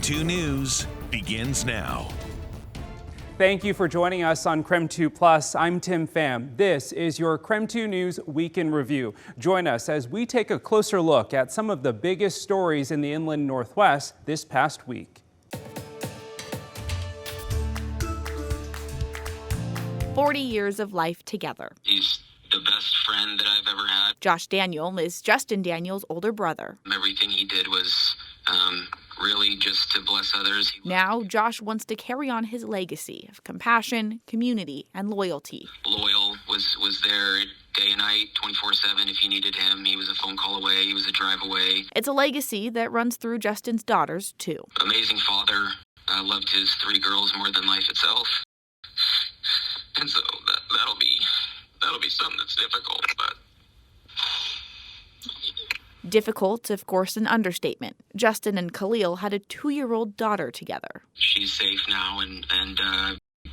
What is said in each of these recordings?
2 News begins now. Thank you for joining us on KREM 2 Plus. I'm Tim Pham. This is your KREM 2 News Week in Review. Join us as we take a closer look at some of the biggest stories in the Inland Northwest this past week. 40 years of life together. He's the best friend that I've ever had. Josh Daniel is Justin Daniel's older brother. Everything he did was really just to bless others. Now, Josh wants to carry on his legacy of compassion, community, and loyalty. Loyal, was there day and night, 24/7. If you needed him, he was a phone call away, he was a drive away. It's a legacy that runs through Justin's daughters, too. Amazing father, loved his 3 girls more than life itself. And so that'll be something that's difficult, but... Difficult, of course, an understatement. Justin and Khalil had a 2-year-old daughter together. She's safe now and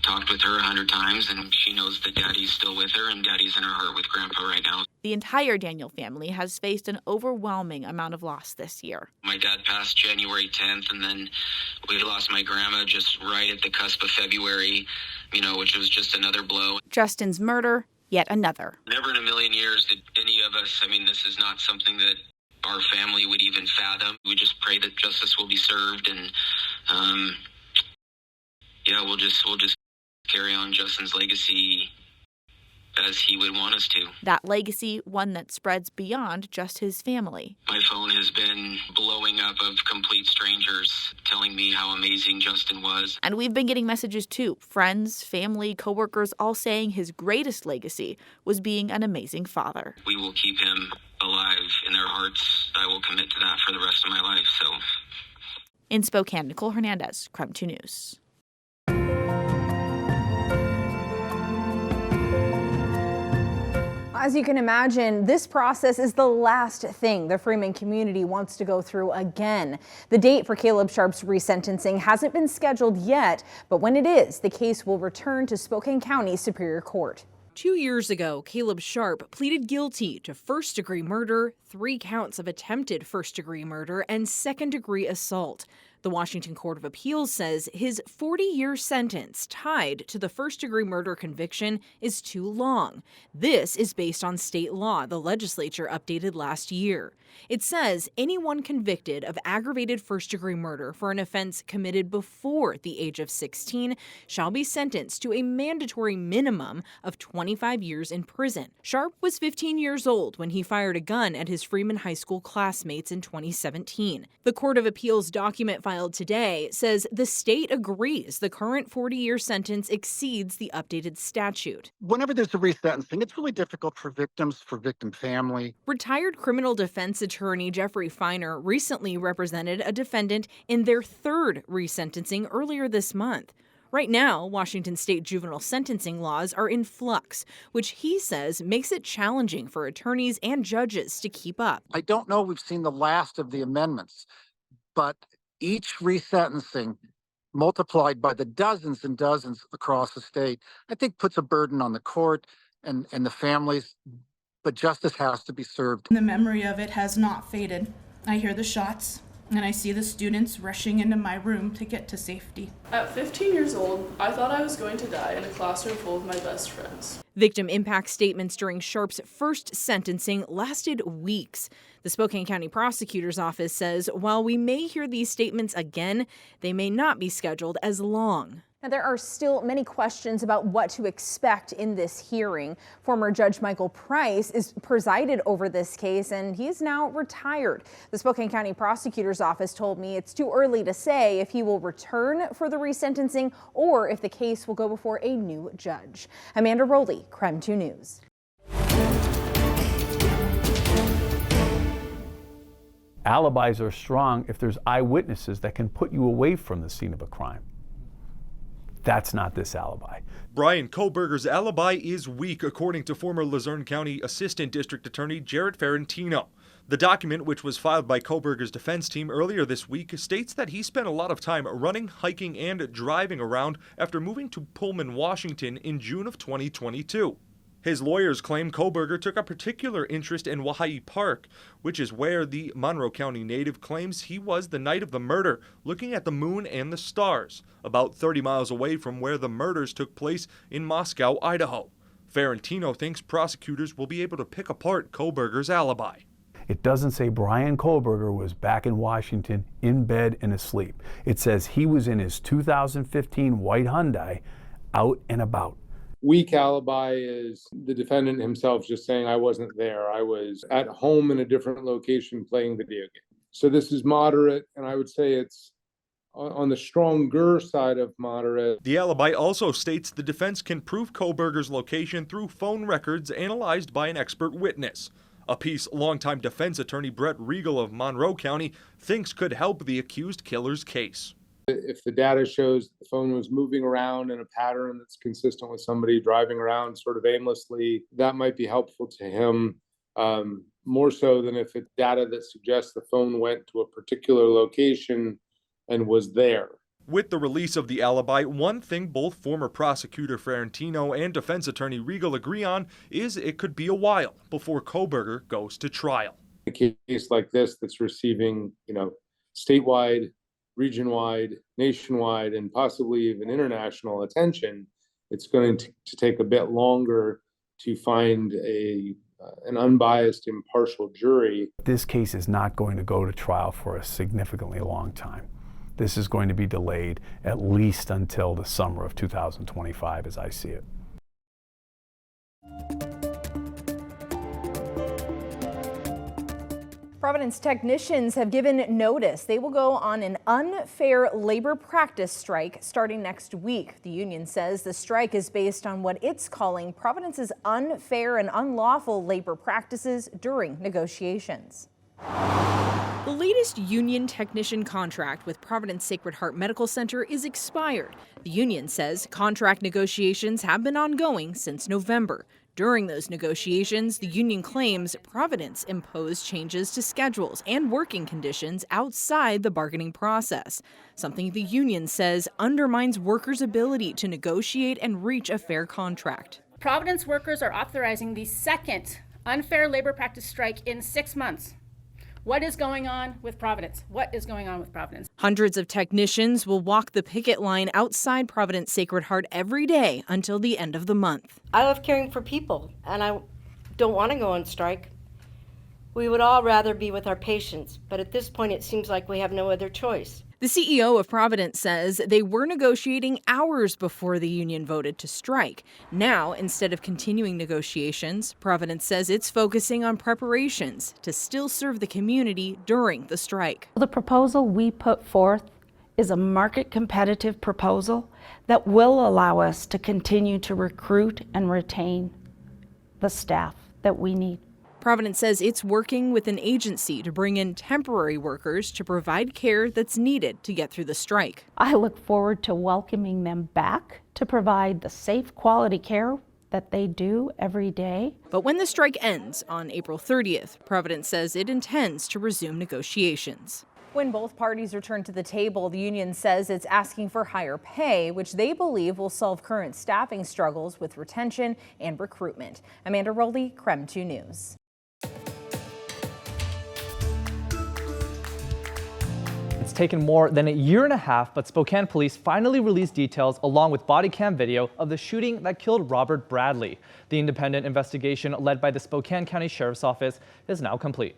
talked with her 100 times, and she knows that Daddy's still with her and Daddy's in her heart with Grandpa right now. The entire Daniel family has faced an overwhelming amount of loss this year. My dad passed January 10th, and then we lost my grandma just right at the cusp of February, which was just another blow. Justin's murder, yet another. Never in a million years did any of us, this is not something that our family would even fathom. We just pray that justice will be served, and we'll just carry on Justin's legacy as he would want us to. That legacy, one that spreads beyond just his family. My phone has been blowing up of complete strangers telling me how amazing Justin was. And we've been getting messages too. Friends, family, coworkers all saying his greatest legacy was being an amazing father. We will keep him alive in their hearts. I will commit to that for the rest of my life. So, in Spokane, Nicole Hernandez, KREM 2 News. As you can imagine, this process is the last thing the Freeman community wants to go through again. The date for Caleb Sharp's resentencing hasn't been scheduled yet, but when it is, the case will return to Spokane County Superior Court. 2 years ago, Caleb Sharp pleaded guilty to first-degree murder, 3 counts of attempted first-degree murder, and second-degree assault. The Washington Court of Appeals says his 40-year sentence tied to the first-degree murder conviction is too long. This is based on state law the legislature updated last year. It says anyone convicted of aggravated first-degree murder for an offense committed before the age of 16 shall be sentenced to a mandatory minimum of 25 years in prison. Sharp was 15 years old when he fired a gun at his Freeman High School classmates in 2017. The Court of Appeals document filed today says the state agrees the current 40-year sentence exceeds the updated statute. Whenever there's a resentencing, it's really difficult for victims, for victim family. Retired criminal defense attorney Jeffrey Feiner recently represented a defendant in their 3rd resentencing earlier this month. Right now, Washington state juvenile sentencing laws are in flux, which he says makes it challenging for attorneys and judges to keep up. I don't know if we've seen the last of the amendments, but each resentencing multiplied by the dozens and dozens across the state, I think puts a burden on the court and the families, but justice has to be served. The memory of it has not faded. I hear the shots, and I see the students rushing into my room to get to safety. At 15 years old, I thought I was going to die in a classroom full of my best friends. Victim impact statements during Sharp's first sentencing lasted weeks. The Spokane County Prosecutor's Office says while we may hear these statements again, they may not be scheduled as long. Now, there are still many questions about what to expect in this hearing. Former Judge Michael Price is presided over this case, and he is now retired. The Spokane County Prosecutor's Office told me it's too early to say if he will return for the resentencing or if the case will go before a new judge. Amanda Rowley, KREM 2 News. Alibis are strong if there's eyewitnesses that can put you away from the scene of a crime. That's not this alibi. Brian Koberger's alibi is weak, according to former Luzerne County Assistant District Attorney Jarrett Ferrantino. The document, which was filed by Koberger's defense team earlier this week, states that he spent a lot of time running, hiking, and driving around after moving to Pullman, Washington in June of 2022. His lawyers claim Kohberger took a particular interest in Waihi Park, which is where the Monroe County native claims he was the night of the murder, looking at the moon and the stars, about 30 miles away from where the murders took place in Moscow, Idaho. Ferrantino thinks prosecutors will be able to pick apart Kohberger's alibi. It doesn't say Brian Kohberger was back in Washington in bed and asleep. It says he was in his 2015 white Hyundai out and about. Weak alibi is the defendant himself just saying, I wasn't there. I was at home in a different location playing video games. So this is moderate, and I would say it's on the stronger side of moderate. The alibi also states the defense can prove Kohberger's location through phone records analyzed by an expert witness. A piece longtime defense attorney Brett Regal of Monroe County thinks could help the accused killer's case. If the data shows the phone was moving around in a pattern that's consistent with somebody driving around sort of aimlessly, that might be helpful to him, more so than if it's data that suggests the phone went to a particular location and was there. With the release of the alibi, one thing both former prosecutor Ferrantino and defense attorney Regal agree on is it could be a while before Kohberger goes to trial. A case like this that's receiving, statewide, region-wide, nationwide, and possibly even international attention, it's going to take a bit longer to find an unbiased, impartial jury. This case is not going to go to trial for a significantly long time. This is going to be delayed at least until the summer of 2025, as I see it. Providence technicians have given notice. They will go on an unfair labor practice strike starting next week. The union says the strike is based on what it's calling Providence's unfair and unlawful labor practices during negotiations. The latest union technician contract with Providence Sacred Heart Medical Center is expired. The union says contract negotiations have been ongoing since November. During those negotiations, the union claims Providence imposed changes to schedules and working conditions outside the bargaining process, something the union says undermines workers' ability to negotiate and reach a fair contract. Providence workers are authorizing the second unfair labor practice strike in 6 months. What is going on with Providence? What is going on with Providence? Hundreds of technicians will walk the picket line outside Providence Sacred Heart every day until the end of the month. I love caring for people, and I don't want to go on strike. We would all rather be with our patients, but at this point it seems like we have no other choice. The CEO of Providence says they were negotiating hours before the union voted to strike. Now, instead of continuing negotiations, Providence says it's focusing on preparations to still serve the community during the strike. The proposal we put forth is a market competitive proposal that will allow us to continue to recruit and retain the staff that we need. Providence says it's working with an agency to bring in temporary workers to provide care that's needed to get through the strike. I look forward to welcoming them back to provide the safe, quality care that they do every day. But when the strike ends on April 30th, Providence says it intends to resume negotiations. When both parties return to the table, the union says it's asking for higher pay, which they believe will solve current staffing struggles with retention and recruitment. Amanda Rowley, KREM 2 News. It's taken more than a year and a half, but Spokane police finally released details along with body cam video of the shooting that killed Robert Bradley. The independent investigation led by the Spokane County Sheriff's Office is now complete.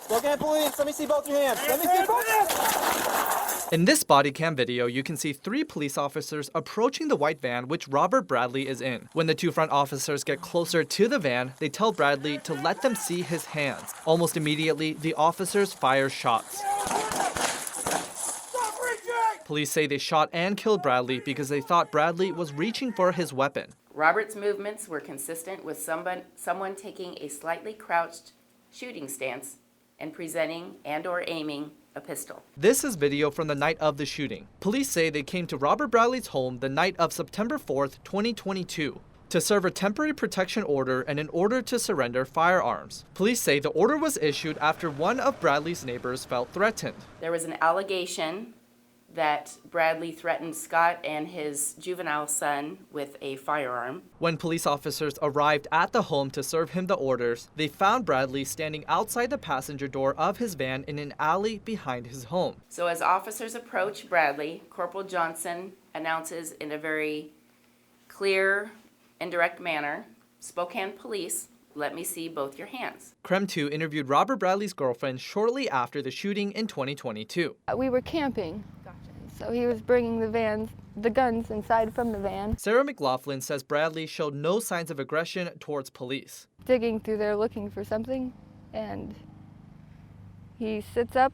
Spokane police, let me see both your hands. Let me see both hands. In this body cam video, you can see 3 police officers approaching the white van which Robert Bradley is in. When the 2 front officers get closer to the van, they tell Bradley to let them see his hands. Almost immediately, the officers fire shots. Police say they shot and killed Bradley because they thought Bradley was reaching for his weapon. Robert's movements were consistent with someone taking a slightly crouched shooting stance and presenting and/or aiming a pistol. This is video from the night of the shooting. Police say they came to Robert Bradley's home the night of September 4th, 2022 to serve a temporary protection order and an order to surrender firearms. Police say the order was issued after one of Bradley's neighbors felt threatened. There was an allegation that Bradley threatened Scott and his juvenile son with a firearm. When police officers arrived at the home to serve him the orders, they found Bradley standing outside the passenger door of his van in an alley behind his home. So as officers approach Bradley, Corporal Johnson announces in a very clear and direct manner, "Spokane Police, let me see both your hands." KREM 2 interviewed Robert Bradley's girlfriend shortly after the shooting in 2022. We were camping, so he was bringing the guns inside from the van. Sarah McLaughlin says Bradley showed no signs of aggression towards police. Digging through there looking for something, and he sits up,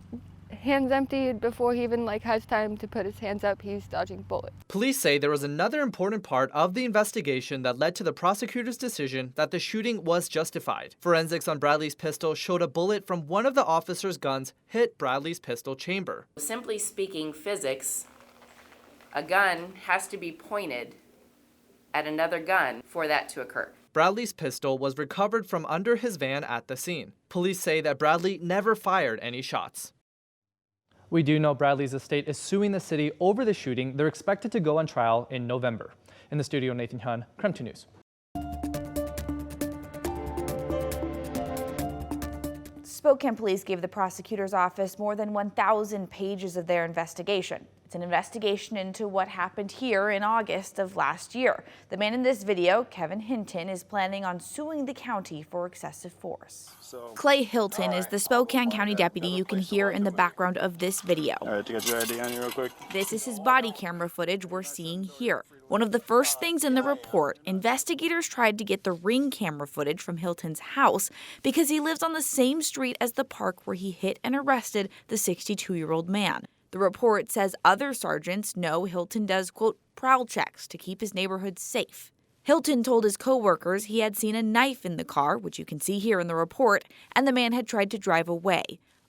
hands empty. Before he even has time to put his hands up, he's dodging bullets. Police say there was another important part of the investigation that led to the prosecutor's decision that the shooting was justified. Forensics on Bradley's pistol showed a bullet from one of the officer's guns hit Bradley's pistol chamber. Simply speaking, physics, a gun has to be pointed at another gun for that to occur. Bradley's pistol was recovered from under his van at the scene. Police say that Bradley never fired any shots. We do know Bradley's estate is suing the city over the shooting. They're expected to go on trial in November. In the studio, Nathan Hun, KREM 2 News. Spokane police gave the prosecutor's office more than 1,000 pages of their investigation. It's an investigation into what happened here in August of last year. The man in this video, Kevin Hinton, is planning on suing the county for excessive force. Clay Hilton is the Spokane County deputy you can hear in the background of this video. All right, to get your ID on you real quick. This is his body camera footage we're seeing here. One of the first things in the report, investigators tried to get the Ring camera footage from Hilton's house because he lives on the same street as the park where he hit and arrested the 62-year-old man. The report says other sergeants know Hilton does, quote, prowl checks to keep his neighborhood safe. Hilton told his co-workers he had seen a knife in the car, which you can see here in the report, and the man had tried to drive away.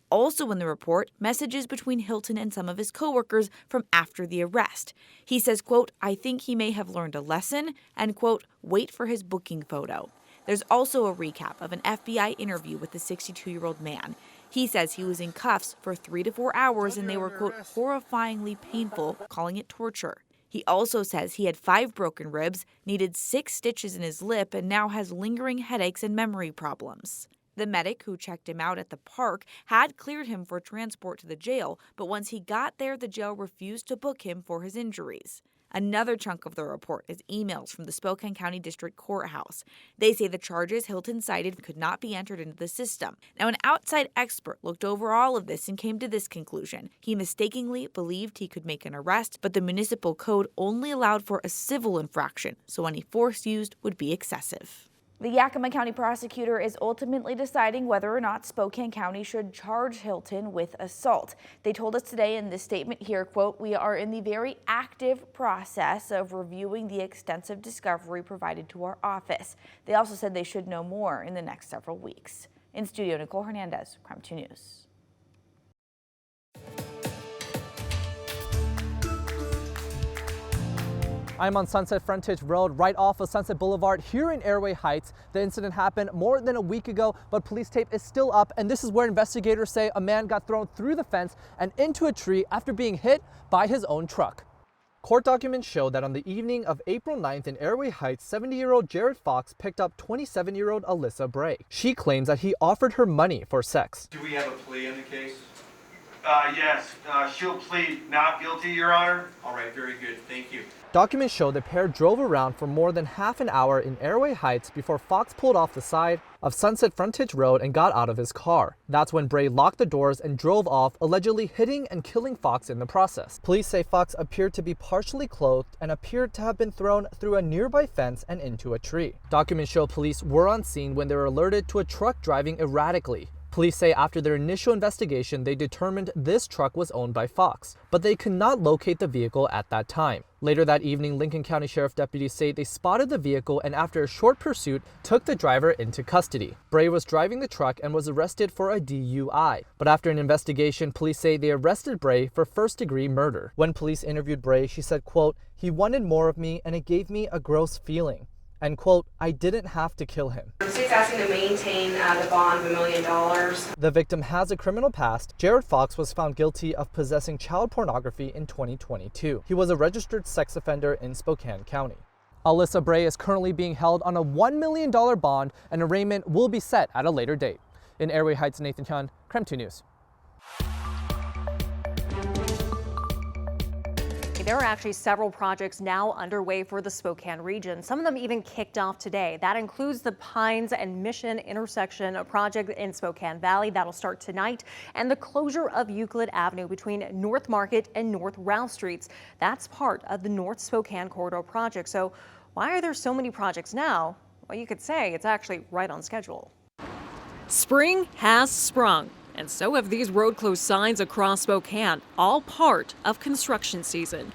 Also in the report, messages between Hilton and some of his co-workers from after the arrest. He says, quote, I think he may have learned a lesson, and, quote, wait for his booking photo. There's also a recap of an FBI interview with the 62-year-old man. He says he was in cuffs for 3 to 4 hours and they were, quote, horrifyingly painful, calling it torture. He also says he had 5 broken ribs, needed 6 stitches in his lip, and now has lingering headaches and memory problems. The medic who checked him out at the park had cleared him for transport to the jail, but once he got there, the jail refused to book him for his injuries. Another chunk of the report is emails from the Spokane County District Courthouse. They say the charges Hilton cited could not be entered into the system. Now, an outside expert looked over all of this and came to this conclusion. He mistakenly believed he could make an arrest, but the municipal code only allowed for a civil infraction, so any force used would be excessive. The Yakima County prosecutor is ultimately deciding whether or not Spokane County should charge Hilton with assault. They told us today in this statement here, quote, we are in the very active process of reviewing the extensive discovery provided to our office. They also said they should know more in the next several weeks. In studio, Nicole Hernandez, KREM 2 News. I'm on Sunset Frontage Road, right off of Sunset Boulevard here in Airway Heights. The incident happened more than a week ago, but police tape is still up, and this is where investigators say a man got thrown through the fence and into a tree after being hit by his own truck. Court documents show that on the evening of April 9th in Airway Heights, 70-year-old Jared Fox picked up 27-year-old Alyssa Bray. She claims that he offered her money for sex. Do we have a plea in the case? Yes. She'll plead not guilty, Your Honor. All right, very good. Thank you. Documents show the pair drove around for more than half an hour in Airway Heights before Fox pulled off the side of Sunset Frontage Road and got out of his car. That's when Bray locked the doors and drove off, allegedly hitting and killing Fox in the process. Police say Fox appeared to be partially clothed and appeared to have been thrown through a nearby fence and into a tree. Documents show police were on scene when they were alerted to a truck driving erratically. Police say after their initial investigation, they determined this truck was owned by Fox, but they could not locate the vehicle at that time. Later that evening, Lincoln County Sheriff deputies say they spotted the vehicle and after a short pursuit, took the driver into custody. Bray was driving the truck and was arrested for a DUI. But after an investigation, police say they arrested Bray for first-degree murder. When police interviewed Bray, she said, quote, "He wanted more of me and it gave me a gross feeling. And quote, "I didn't have to kill him." The state's asking to maintain the bond of $1 million. The victim has a criminal past. Jared Fox was found guilty of possessing child pornography in 2022. He was a registered sex offender in Spokane County. Alyssa Bray is currently being held on a $1 million bond, and arraignment will be set at a later date. In Airway Heights, Nathan Hyun, KREM 2 News. There are actually several projects now underway for the Spokane region. Some of them even kicked off today. That includes the Pines and Mission intersection, a project in Spokane Valley that'll start tonight, and the closure of Euclid Avenue between North Market and North Rouse Streets. That's part of the North Spokane Corridor project. So why are there so many projects now? Well, you could say it's actually right on schedule. Spring has sprung, and so have these road closed signs across Spokane, all part of construction season.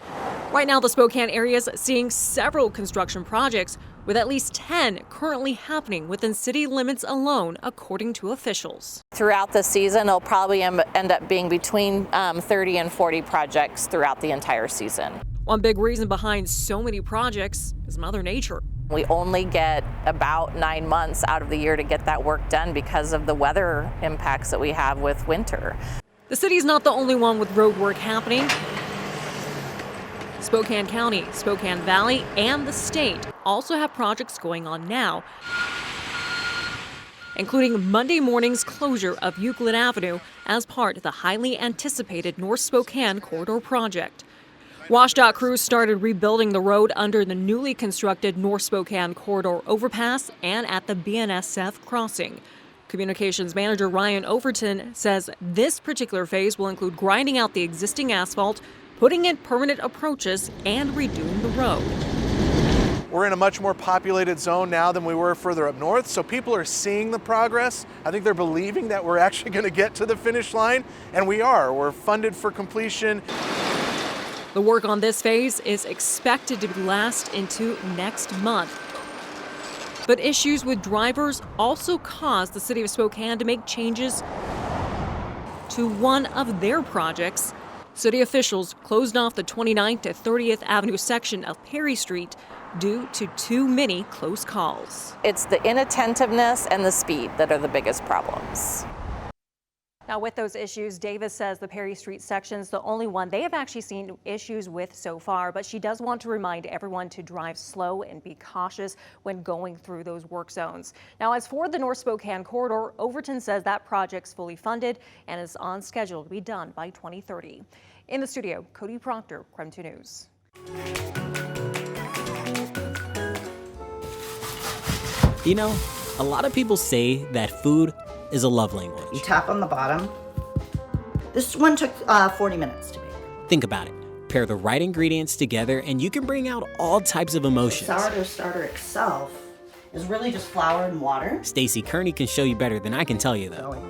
Right now, the Spokane area is seeing several construction projects, with at least 10 currently happening within city limits alone, according to officials. Throughout the season, it'll probably end up being between 30 and 40 projects throughout the entire season. One big reason behind so many projects is Mother Nature. We only get about 9 months out of the year to get that work done because of the weather impacts that we have with winter. The city's not the only one with road work happening. Spokane County, Spokane Valley, and the state also have projects going on now, including Monday morning's closure of Euclid Avenue as part of the highly anticipated North Spokane Corridor project. WashDOT crews started rebuilding the road under the newly constructed North Spokane Corridor overpass and at the BNSF crossing. Communications manager Ryan Overton says this particular phase will include grinding out the existing asphalt, putting in permanent approaches, and redoing the road. We're in a much more populated zone now than we were further up north, so people are seeing the progress. I think they're believing that we're actually going to get to the finish line, and we are. We're funded for completion. The work on this phase is expected to last into next month. But issues with drivers also caused the city of Spokane to make changes to one of their projects. City officials closed off the 29th to 30th Avenue section of Perry Street due to too many close calls. It's the inattentiveness and the speed that are the biggest problems. Now, with those issues, Davis says the Perry Street section's the only one they have actually seen issues with so far, but she does want to remind everyone to drive slow and be cautious when going through those work zones. Now, as for the North Spokane Corridor, Overton says that project's fully funded and is on schedule to be done by 2030. In the studio, Cody Proctor, KREM 2 News. You know, a lot of people say that food is a love language. You tap on the bottom. This one took 40 minutes to make. Think about it. Pair the right ingredients together and you can bring out all types of emotions. The sourdough starter itself is really just flour and water. Stacey Kearney can show you better than I can tell you though.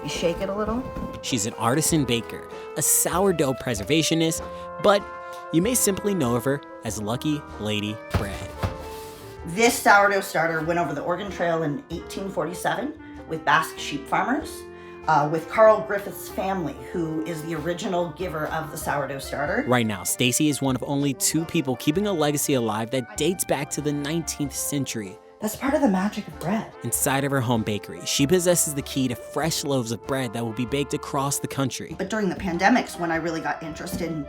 You shake it a little. She's an artisan baker, a sourdough preservationist, but you may simply know of her as Lucky Lady Bread. This sourdough starter went over the Oregon Trail in 1847 with Basque sheep farmers, with Carl Griffith's family, who is the original giver of the sourdough starter. Right now, Stacey is one of only 2 people keeping a legacy alive that dates back to the 19th century. That's part of the magic of bread. Inside of her home bakery, she possesses the key to fresh loaves of bread that will be baked across the country. But during the pandemics, when I really got interested in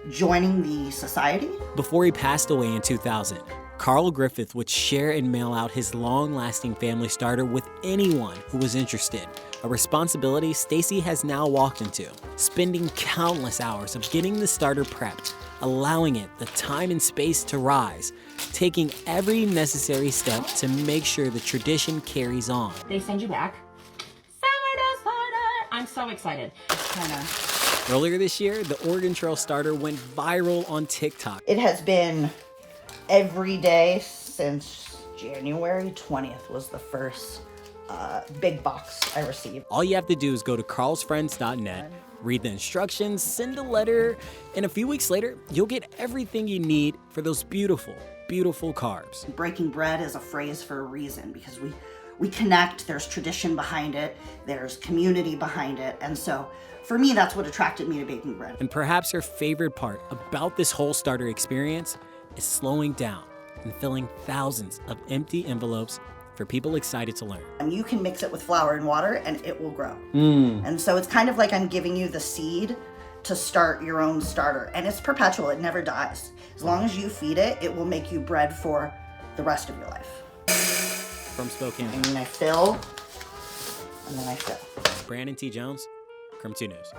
joining the society. Before he passed away in 2000, Carl Griffith would share and mail out his long-lasting family starter with anyone who was interested, a responsibility Stacey has now walked into, spending countless hours of getting the starter prepped, allowing it the time and space to rise, taking every necessary step to make sure the tradition carries on. They send you back sourdough starter. I'm so excited. Earlier this year, the Oregon Trail starter went viral on TikTok. It has been every day since January 20th was the first big box I received. All you have to do is go to carlsfriends.net, read the instructions, send a letter, and a few weeks later, you'll get everything you need for those beautiful, beautiful carbs. Breaking bread is a phrase for a reason because we connect, there's tradition behind it, there's community behind it, and so for me, that's what attracted me to baking bread. And perhaps her favorite part about this whole starter experience is slowing down, and filling thousands of empty envelopes for people excited to learn. And you can mix it with flour and water and it will grow. And so it's kind of like I'm giving you the seed to start your own starter. And it's perpetual, it never dies. As long as you feed it, it will make you bread for the rest of your life. From Spokane. And then I fill, and then I fill. Brandon T. Jones, KREM 2 News.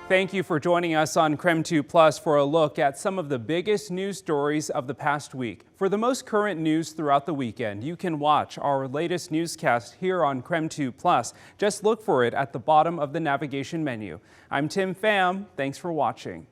Thank you for joining us on KREM 2 Plus for a look at some of the biggest news stories of the past week. For the most current news throughout the weekend, you can watch our latest newscast here on KREM 2 Plus. Just look for it at the bottom of the navigation menu. I'm Tim Pham. Thanks for watching.